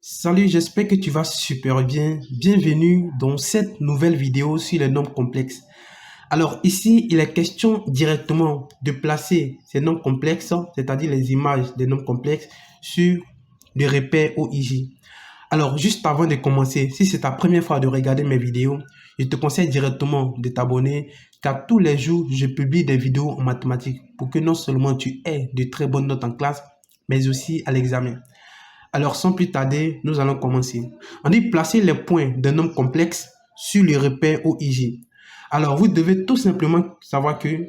Salut, j'espère que tu vas super bien. Bienvenue dans cette nouvelle vidéo sur les nombres complexes. Alors ici, il est question directement de placer ces nombres complexes, c'est-à-dire les images des nombres complexes, sur le repère OIJ. Alors juste avant de commencer, si c'est ta première fois de regarder mes vidéos, je te conseille directement de t'abonner car tous les jours, je publie des vidéos en mathématiques pour que non seulement tu aies de très bonnes notes en classe, mais aussi à l'examen. Alors, sans plus tarder, nous allons commencer. On dit placer les points d'un nombre complexe sur le repère OIJ. Alors, vous devez tout simplement savoir que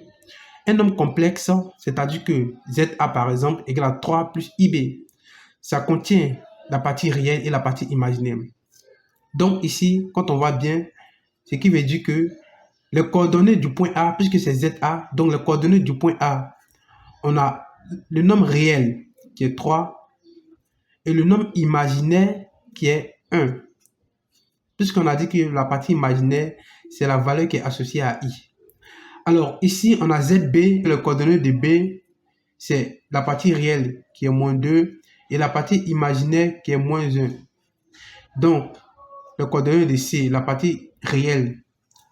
un nombre complexe, c'est-à-dire que ZA par exemple égale à 3 plus IB. Ça contient la partie réelle et la partie imaginaire. Donc ici, quand on voit bien, ce qui veut dire que les coordonnées du point A, puisque c'est ZA, donc les coordonnées du point A, on a le nombre réel qui est 3 et le nombre imaginaire qui est 1. Puisqu'on a dit que la partie imaginaire, c'est la valeur qui est associée à I. Alors ici, on a ZB, le coordonnée de B, c'est la partie réelle qui est moins 2 et la partie imaginaire qui est moins 1. Donc, le coordonnée de C, la partie réelle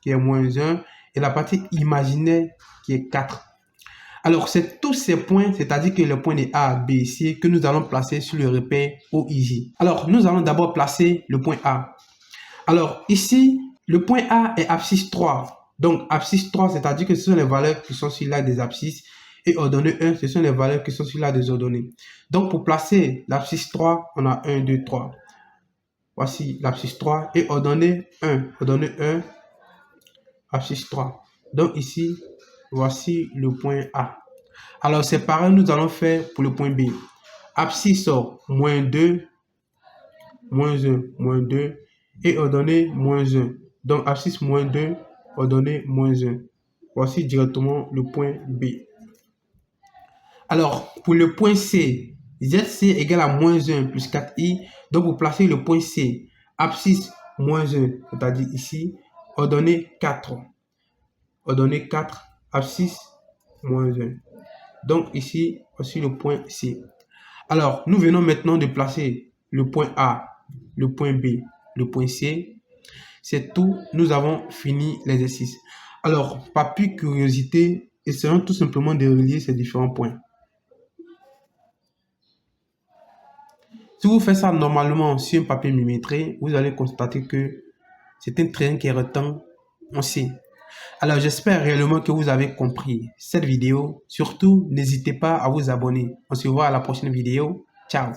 qui est moins 1 et la partie imaginaire qui est 4. Alors, c'est tous ces points, c'est-à-dire que les points de A, B et C, que nous allons placer sur le repère OIJ. Alors, nous allons d'abord placer le point A. Alors, ici, le point A est abscisse 3. Donc, abscisse 3, c'est-à-dire que ce sont les valeurs qui sont sur là des abscisses. Et ordonnée 1, ce sont les valeurs qui sont sur là des ordonnées. Donc, pour placer l'abscisse 3, on a 1, 2, 3. Voici l'abscisse 3 et ordonnée 1. Ordonnée 1, abscisse 3. Donc, ici, voici le point A. Alors, c'est pareil, nous allons faire pour le point B. Abscisse moins 2, moins 1, moins 2 et ordonnée moins 1. Donc, abscisse moins 2, ordonnée moins 1. Voici directement le point B. Alors, pour le point C, ZC égale à moins 1 plus 4i. Donc, vous placez le point C, abscisse moins 1, c'est-à-dire ici, ordonnée 4. Ordonnée 4, abscisse moins 1. Donc, ici, voici le point C. Alors, nous venons maintenant de placer le point A, le point B, le point C. C'est tout, nous avons fini l'exercice. Alors, par pure curiosité, essayons tout simplement de relier ces différents points. Si vous faites ça normalement sur un papier millimétré, vous allez constater que c'est un triangle qui est rectangle en C. Alors, j'espère réellement que vous avez compris cette vidéo. Surtout, n'hésitez pas à vous abonner. On se voit à la prochaine vidéo. Ciao!